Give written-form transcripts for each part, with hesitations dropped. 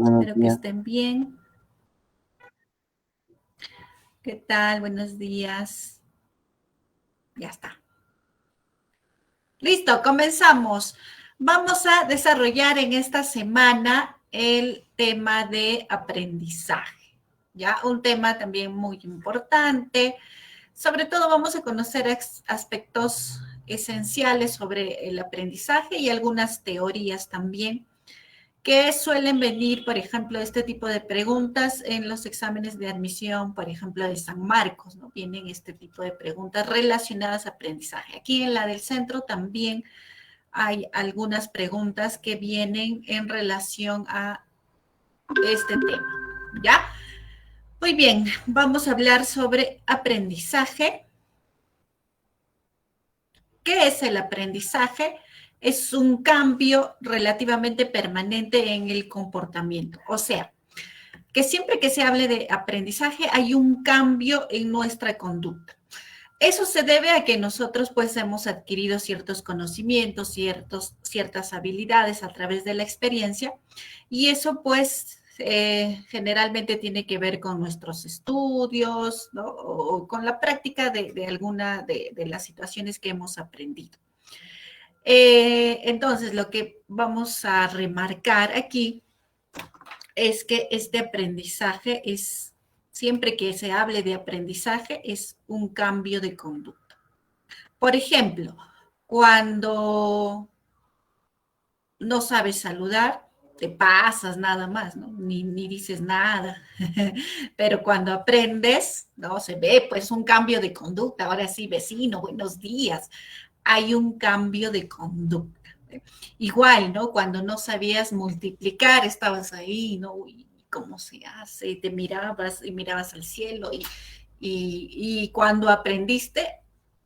Buenos Espero que días. estén bien. ¿Qué tal? Buenos días. Ya está. Listo, comenzamos. Vamos a desarrollar en esta semana el tema de aprendizaje, ¿ya? Un tema también muy importante. Sobre todo vamos a conocer aspectos esenciales sobre el aprendizaje y algunas teorías también que suelen venir, por ejemplo, este tipo de preguntas en los exámenes de admisión, por ejemplo, de San Marcos, ¿no? Vienen este tipo de preguntas relacionadas a aprendizaje. Aquí en la del centro también hay algunas preguntas que vienen en relación a este tema, ¿ya? Muy bien, vamos a hablar sobre aprendizaje. ¿Qué es el aprendizaje? Es un cambio relativamente permanente en el comportamiento. O sea, que siempre que se hable de aprendizaje hay un cambio en nuestra conducta. Eso se debe a que nosotros pues hemos adquirido ciertos conocimientos, ciertas habilidades a través de la experiencia y eso pues generalmente tiene que ver con nuestros estudios, ¿no? O con la práctica de alguna de las situaciones que hemos aprendido. Entonces, lo que vamos a remarcar aquí es que este aprendizaje es, siempre que se hable de aprendizaje, es un cambio de conducta. Por ejemplo, cuando no sabes saludar, te pasas nada más, ¿no? Ni dices nada. Pero cuando aprendes, ¿no? Se ve pues un cambio de conducta. Ahora sí, vecino, buenos días. Hay un cambio de conducta. Igual, ¿no? Cuando no sabías multiplicar, estabas ahí, ¿no? Y cómo se hace, y te mirabas y mirabas al cielo y cuando aprendiste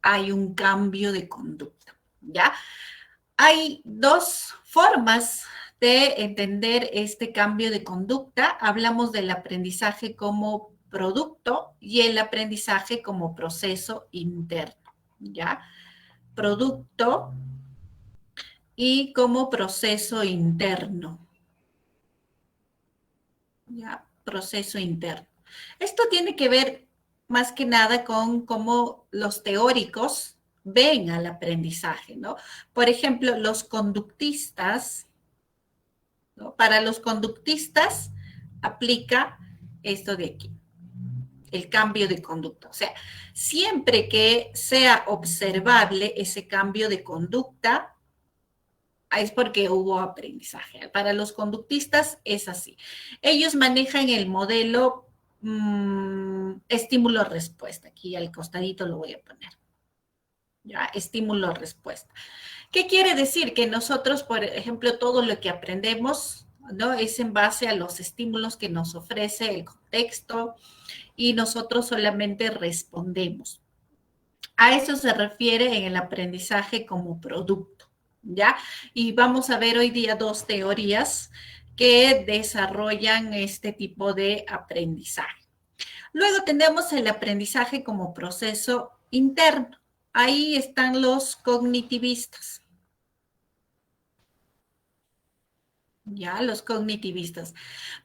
hay un cambio de conducta, ¿ya? Hay dos formas de entender este cambio de conducta. Hablamos del aprendizaje como producto y el aprendizaje como proceso interno, ¿ya? Producto y como proceso interno. ¿Ya? Proceso interno. Esto tiene que ver más que nada con cómo los teóricos ven al aprendizaje, ¿no? Por ejemplo, los conductistas, ¿no? Para los conductistas aplica esto de aquí, el cambio de conducta. O sea, siempre que sea observable ese cambio de conducta, es porque hubo aprendizaje. Para los conductistas es así. Ellos manejan el modelo estímulo-respuesta. Aquí al costadito lo voy a poner. ¿Ya? Estímulo-respuesta. ¿Qué quiere decir? Que nosotros, por ejemplo, todo lo que aprendemos, ¿no? Es en base a los estímulos que nos ofrece el contexto y nosotros solamente respondemos. A eso se refiere en el aprendizaje como producto, ¿ya? Y vamos a ver hoy día dos teorías que desarrollan este tipo de aprendizaje. Luego tenemos el aprendizaje como proceso interno. Ahí están los cognitivistas. Ya, los cognitivistas.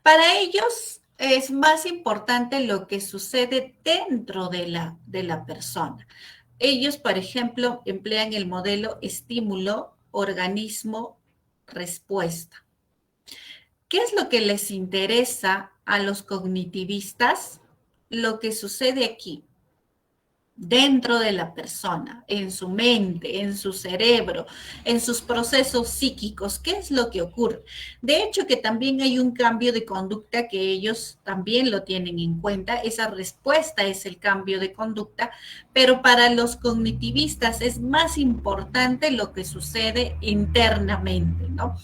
Para ellos es más importante lo que sucede dentro de la persona. Ellos, por ejemplo, emplean el modelo estímulo, organismo, respuesta. ¿Qué es lo que les interesa a los cognitivistas? Lo que sucede aquí, dentro de la persona, en su mente, en su cerebro, en sus procesos psíquicos. ¿Qué es lo que ocurre? De hecho, que también hay un cambio de conducta que ellos también lo tienen en cuenta. Esa respuesta es el cambio de conducta, pero para los cognitivistas es más importante lo que sucede internamente, ¿no?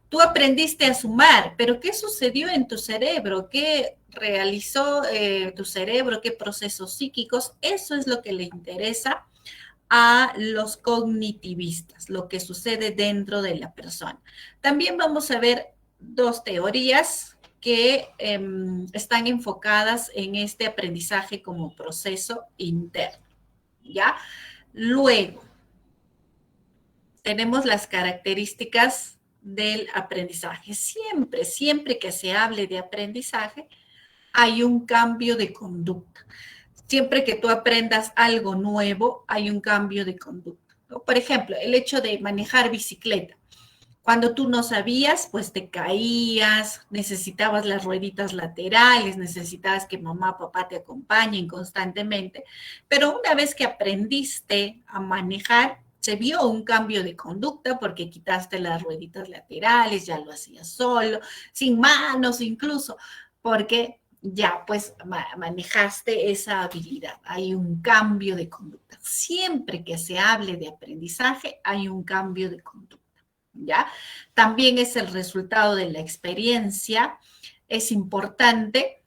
Tú aprendiste a sumar, pero ¿qué sucedió en tu cerebro? ¿Qué realizó tu cerebro? ¿Qué procesos psíquicos? Eso es lo que le interesa a los cognitivistas, lo que sucede dentro de la persona. También vamos a ver dos teorías que están enfocadas en este aprendizaje como proceso interno, ¿ya? Luego, tenemos las características del aprendizaje. Siempre, siempre que se hable de aprendizaje, hay un cambio de conducta. Siempre que tú aprendas algo nuevo, hay un cambio de conducta, ¿no? Por ejemplo, el hecho de manejar bicicleta. Cuando tú no sabías, pues te caías, necesitabas las rueditas laterales, necesitabas que mamá, papá te acompañen constantemente, pero una vez que aprendiste a manejar, se vio un cambio de conducta porque quitaste las rueditas laterales, ya lo hacías solo, sin manos incluso, porque ya pues manejaste esa habilidad. Hay un cambio de conducta. Siempre que se hable de aprendizaje, hay un cambio de conducta. ¿Ya? También es el resultado de la experiencia. Es importante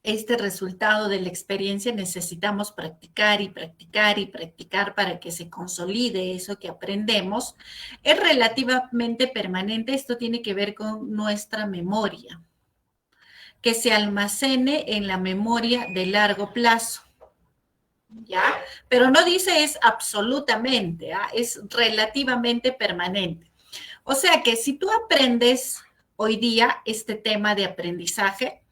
este resultado de la experiencia. Necesitamos practicar y practicar y practicar para que se consolide eso que aprendemos. Es relativamente permanente. Esto tiene que ver con nuestra memoria, que se almacene en la memoria de largo plazo. ¿Ya? Pero no dice es absolutamente, ¿ah? Es relativamente permanente. O sea que si tú aprendes hoy día este tema de aprendizaje,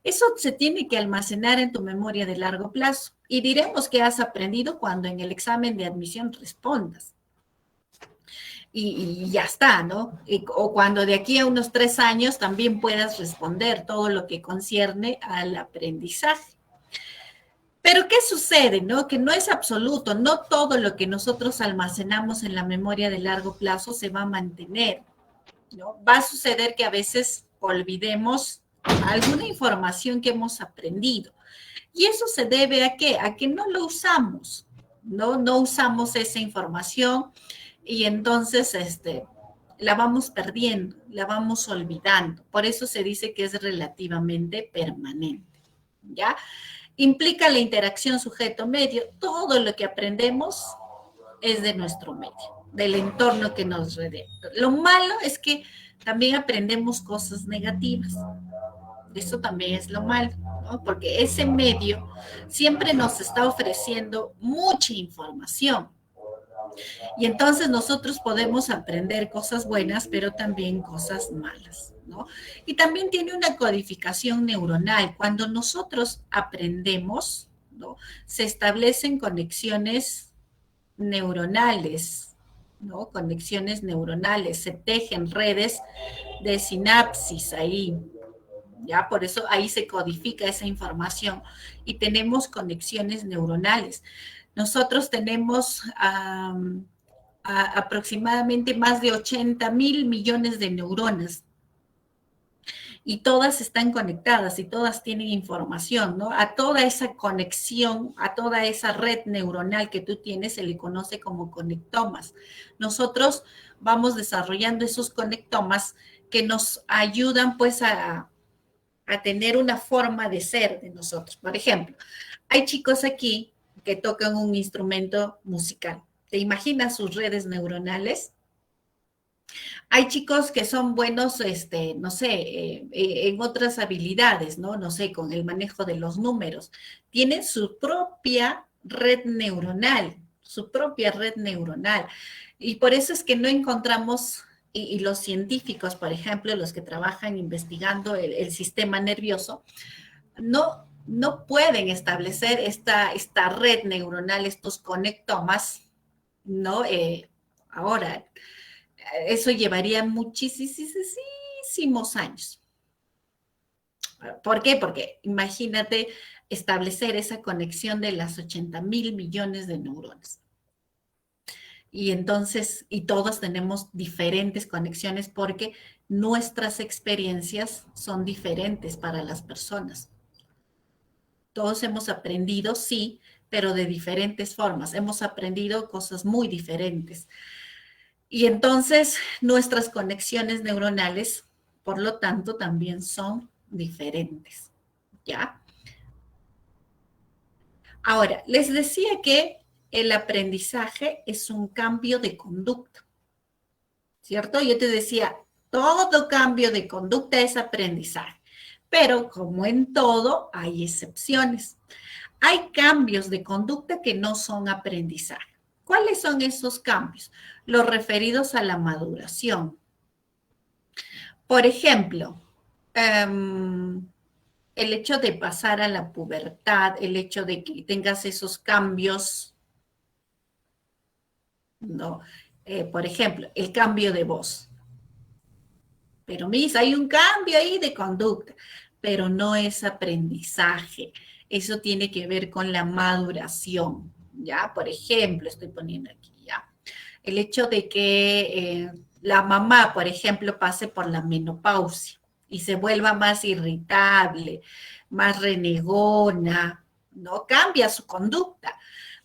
eso se tiene que almacenar en tu memoria de largo plazo. Y diremos que has aprendido cuando en el examen de admisión respondas. Y ya está, ¿no? O cuando de aquí a unos 3 años también puedas responder todo lo que concierne al aprendizaje. Pero ¿qué sucede? ¿No? Que no es absoluto, no todo lo que nosotros almacenamos en la memoria de largo plazo se va a mantener, ¿no? Va a suceder que a veces olvidemos alguna información que hemos aprendido. ¿Y eso se debe a qué? A que no lo usamos, ¿no? No usamos esa información y entonces la vamos perdiendo, la vamos olvidando. Por eso se dice que es relativamente permanente, ¿ya? Implica la interacción sujeto-medio. Todo lo que aprendemos es de nuestro medio, del entorno que nos rodea. Lo malo es que también aprendemos cosas negativas. Eso también es lo malo, ¿no? Porque ese medio siempre nos está ofreciendo mucha información. Y entonces nosotros podemos aprender cosas buenas, pero también cosas malas, ¿no? Y también tiene una codificación neuronal. Cuando nosotros aprendemos, ¿no? Se establecen conexiones neuronales, ¿no? Conexiones neuronales, se tejen redes de sinapsis ahí, ¿ya? Por eso ahí se codifica esa información y tenemos conexiones neuronales. Nosotros tenemos aproximadamente más de 80.000 millones de neuronas y todas están conectadas y todas tienen información, ¿no? A toda esa conexión, a toda esa red neuronal que tú tienes se le conoce como conectomas. Nosotros vamos desarrollando esos conectomas que nos ayudan pues a tener una forma de ser de nosotros. Por ejemplo, hay chicos aquí que tocan un instrumento musical. ¿Te imaginas sus redes neuronales? Hay chicos que son buenos, no sé, en otras habilidades, ¿no? No sé, con el manejo de los números. Tienen su propia red neuronal, su propia red neuronal. Y por eso es que no encontramos, y los científicos, por ejemplo, los que trabajan investigando el sistema nervioso, no pueden establecer esta red neuronal, estos conectomas, ¿no? Ahora, eso llevaría muchísimos años. ¿Por qué? Porque imagínate establecer esa conexión de las 80.000 millones de neuronas. Y entonces, y todos tenemos diferentes conexiones porque nuestras experiencias son diferentes para las personas. Todos hemos aprendido, sí, pero de diferentes formas. Hemos aprendido cosas muy diferentes. Y entonces nuestras conexiones neuronales, por lo tanto, también son diferentes. ¿Ya? Ahora, les decía que el aprendizaje es un cambio de conducta, ¿cierto? Yo te decía, todo cambio de conducta es aprendizaje, pero como en todo, hay excepciones. Hay cambios de conducta que no son aprendizaje. ¿Cuáles son esos cambios? Los referidos a la maduración. Por ejemplo, el hecho de pasar a la pubertad, el hecho de que tengas esos cambios, ¿no? Por ejemplo, el cambio de voz. Pero, Miss, hay un cambio ahí de conducta, pero no es aprendizaje. Eso tiene que ver con la maduración, ¿ya? Por ejemplo, estoy poniendo aquí, ¿ya? El hecho de que la mamá, por ejemplo, pase por la menopausia y se vuelva más irritable, más renegona, ¿no? Cambia su conducta.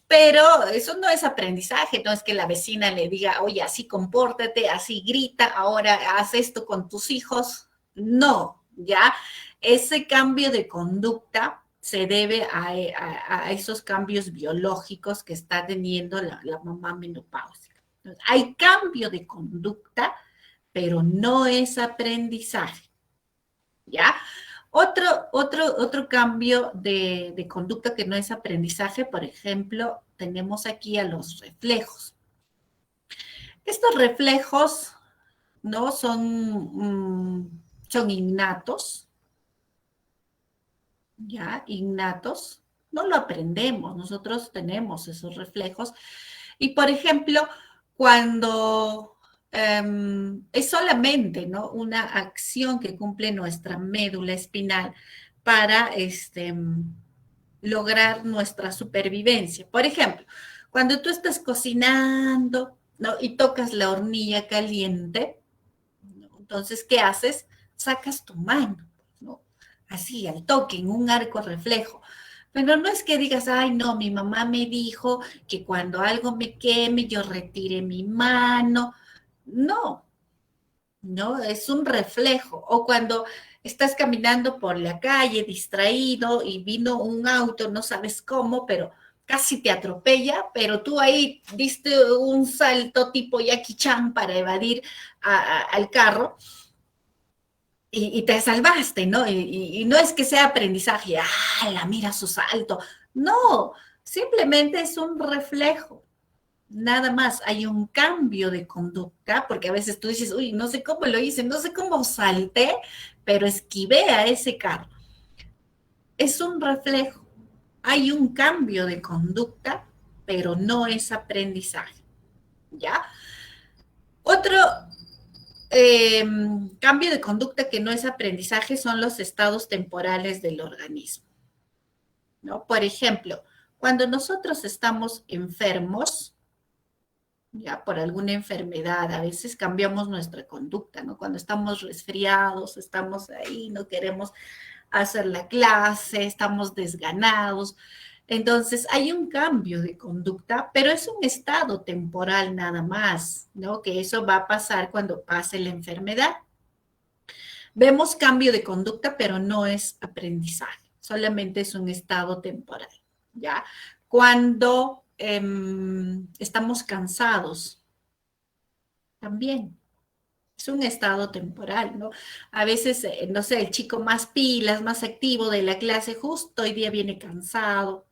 Pero eso no es aprendizaje, no es que la vecina le diga, oye, así compórtate, así grita, ahora haz esto con tus hijos. No, ¿ya? Ese cambio de conducta se debe a esos cambios biológicos que está teniendo la mamá menopáusica. Entonces, hay cambio de conducta, pero no es aprendizaje, ¿ya? Otro cambio de conducta que no es aprendizaje, por ejemplo, tenemos aquí a los reflejos. Estos reflejos, ¿no? Son innatos, ¿ya? Innatos. No lo aprendemos, nosotros tenemos esos reflejos. Y, por ejemplo, cuando es solamente, ¿no? Una acción que cumple nuestra médula espinal para lograr nuestra supervivencia. Por ejemplo, cuando tú estás cocinando, ¿no? Y tocas la hornilla caliente, ¿no? Entonces, ¿qué haces? Sacas tu mano, ¿no? Así, al toque, en un arco reflejo. Pero no es que digas, ay, no, mi mamá me dijo que cuando algo me queme, yo retire mi mano. No, ¿no? Es un reflejo. O cuando estás caminando por la calle distraído y vino un auto, no sabes cómo, pero casi te atropella, pero tú ahí diste un salto tipo Jackie Chan para evadir al carro y te salvaste, ¿no? Y no es que sea aprendizaje, ah, la mira su salto. No, simplemente es un reflejo. Nada más, hay un cambio de conducta, porque a veces tú dices, uy, no sé cómo lo hice, no sé cómo salté, pero esquivé a ese carro. Es un reflejo. Hay un cambio de conducta, pero no es aprendizaje. ¿Ya? Otro eh, cambio de conducta que no es aprendizaje son los estados temporales del organismo, ¿no? Por ejemplo, cuando nosotros estamos enfermos, ya por alguna enfermedad, a veces cambiamos nuestra conducta, ¿no? Cuando estamos resfriados, estamos ahí, no queremos hacer la clase, estamos desganados. Entonces, hay un cambio de conducta, pero es un estado temporal nada más, ¿no? Que eso va a pasar cuando pase la enfermedad. Vemos cambio de conducta, pero no es aprendizaje, solamente es un estado temporal, ¿ya? Cuando estamos cansados, también es un estado temporal, ¿no? A veces, no sé, el chico más pilas, más activo de la clase, justo hoy día viene cansado,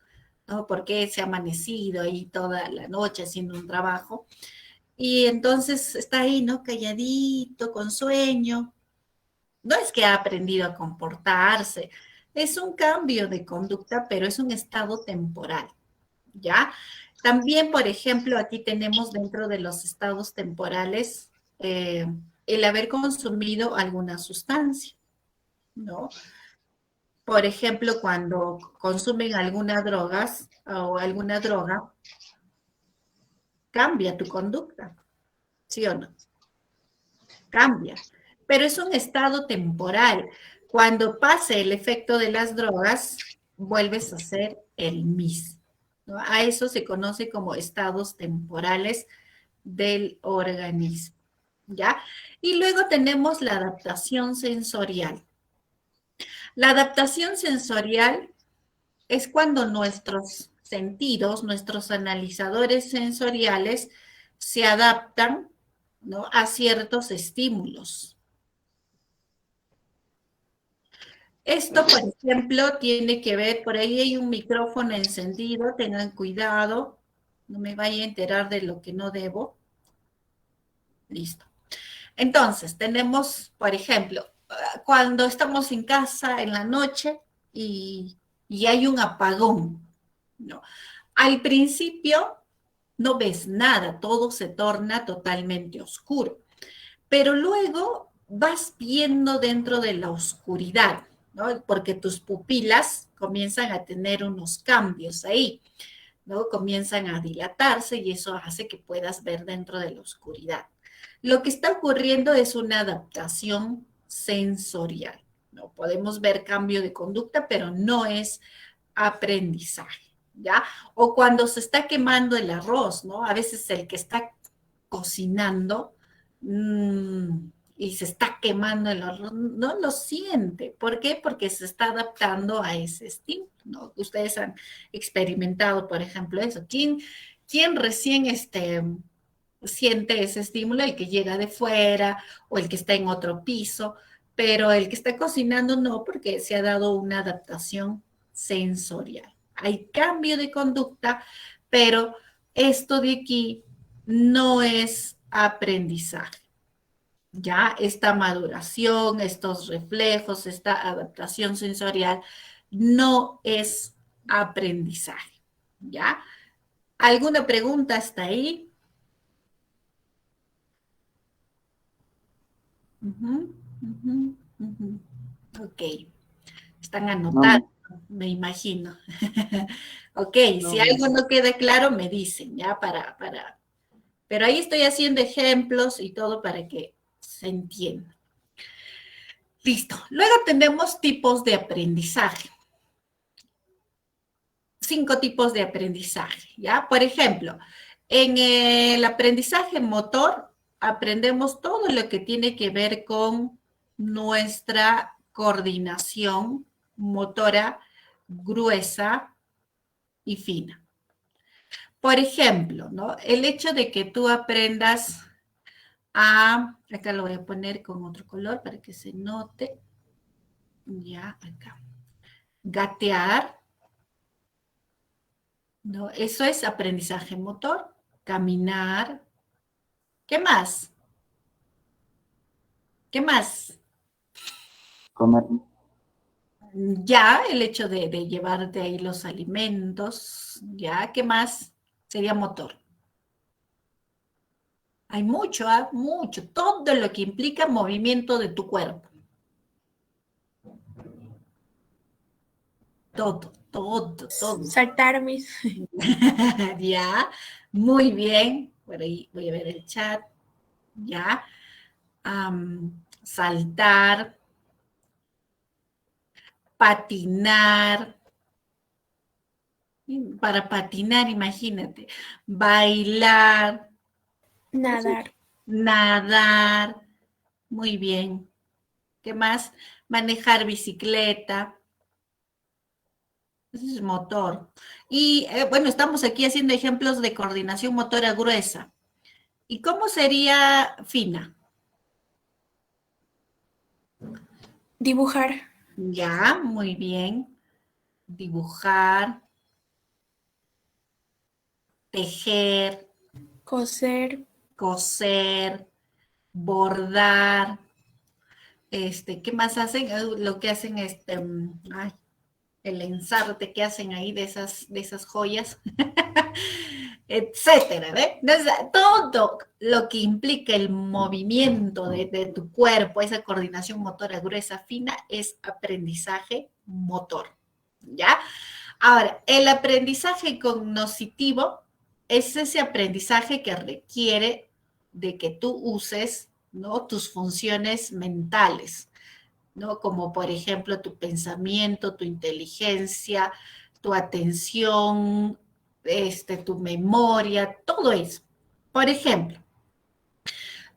¿no? Porque se ha amanecido ahí toda la noche haciendo un trabajo. Y entonces está ahí, ¿no? Calladito, con sueño. No es que ha aprendido a comportarse, es un cambio de conducta, pero es un estado temporal, ¿ya? También, por ejemplo, aquí tenemos dentro de los estados temporales el haber consumido alguna sustancia, ¿no? Por ejemplo, cuando consumen algunas drogas o alguna droga, cambia tu conducta, ¿sí o no? Cambia, pero es un estado temporal. Cuando pase el efecto de las drogas, vuelves a ser el mismo, ¿no? A eso se conoce como estados temporales del organismo, ¿ya? Y luego tenemos la adaptación sensorial. La adaptación sensorial es cuando nuestros sentidos, nuestros analizadores sensoriales se adaptan, ¿no? A ciertos estímulos. Esto, por ejemplo, tiene que ver, por ahí hay un micrófono encendido, tengan cuidado, no me vaya a enterar de lo que no debo. Listo. Entonces, tenemos, por ejemplo, cuando estamos en casa en la noche y hay un apagón, ¿no? Al principio no ves nada, todo se torna totalmente oscuro, pero luego vas viendo dentro de la oscuridad, ¿no? Porque tus pupilas comienzan a tener unos cambios ahí, ¿no? Comienzan a dilatarse y eso hace que puedas ver dentro de la oscuridad. Lo que está ocurriendo es una adaptación sensorial, ¿no? Podemos ver cambio de conducta, pero no es aprendizaje, ¿ya? O cuando se está quemando el arroz, ¿no? A veces el que está cocinando y se está quemando el arroz, no lo siente. ¿Por qué? Porque se está adaptando a ese estímulo, ¿no? Ustedes han experimentado, por ejemplo, eso. ¿Quién recién siente ese estímulo? El que llega de fuera o el que está en otro piso, pero el que está cocinando no, porque se ha dado una adaptación sensorial. Hay cambio de conducta, pero esto de aquí no es aprendizaje. Ya esta maduración, estos reflejos, esta adaptación sensorial no es aprendizaje. ¿Ya? ¿Alguna pregunta hasta ahí? Ujú, ujú, ujú. Ok, están No, anotando, me imagino. Ok, no, si algo no queda claro, me dicen, ya, pero ahí estoy haciendo ejemplos y todo para que se entienda. Listo. Luego tenemos tipos de aprendizaje. 5 tipos de aprendizaje, ¿ya? Por ejemplo, en el aprendizaje motor aprendemos todo lo que tiene que ver con nuestra coordinación motora gruesa y fina. Por ejemplo, ¿no? El hecho de que tú aprendas acá lo voy a poner con otro color para que se note, ya acá, gatear, ¿no? Eso es aprendizaje motor, caminar. ¿Qué más? ¿Qué más? comer, Ya el hecho de llevarte ahí los alimentos, ya, ¿qué más? Sería motor. Hay mucho, mucho, todo lo que implica movimiento de tu cuerpo. Todo, todo, todo. Saltar mis. Ya, muy bien. Por ahí voy a ver el chat. Ya. Saltar, patinar. Para patinar, imagínate. Bailar, Nadar. nadar. Muy bien. ¿Qué más? Manejar bicicleta. Ese es motor. Y bueno, estamos aquí haciendo ejemplos de coordinación motora gruesa. ¿Y cómo sería fina? Dibujar. Ya, muy bien. Dibujar, tejer, Coser. coser, bordar. ¿Qué más hacen? Lo que hacen ay, el ensarte que hacen ahí de esas joyas, etcétera, ¿ve? Entonces, todo lo que implica el movimiento de tu cuerpo, esa coordinación motora gruesa, fina, es aprendizaje motor, ¿ya? Ahora, el aprendizaje cognoscitivo es ese aprendizaje que requiere de que tú uses, ¿no? Tus funciones mentales, ¿no? Como por ejemplo tu pensamiento, tu inteligencia, tu atención, tu memoria, todo eso. Por ejemplo,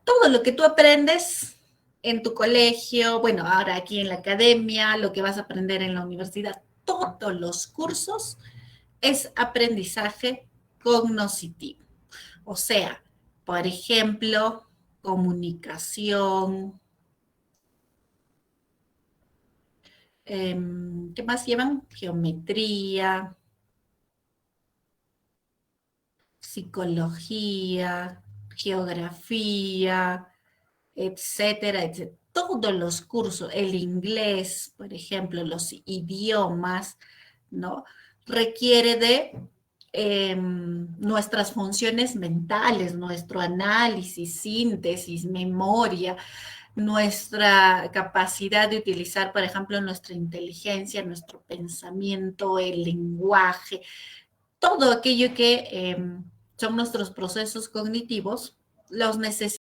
todo lo que tú aprendes en tu colegio, bueno, ahora aquí en la academia, lo que vas a aprender en la universidad, todos los cursos es aprendizaje cognoscitivo. O sea, por ejemplo, comunicación, ¿qué más llevan? Geometría, psicología, geografía, etcétera, etcétera. Todos los cursos, el inglés, por ejemplo, los idiomas, ¿no? Requiere de nuestras funciones mentales, nuestro análisis, síntesis, memoria, nuestra capacidad de utilizar, por ejemplo, nuestra inteligencia, nuestro pensamiento, el lenguaje, todo aquello que son nuestros procesos cognitivos, los necesitamos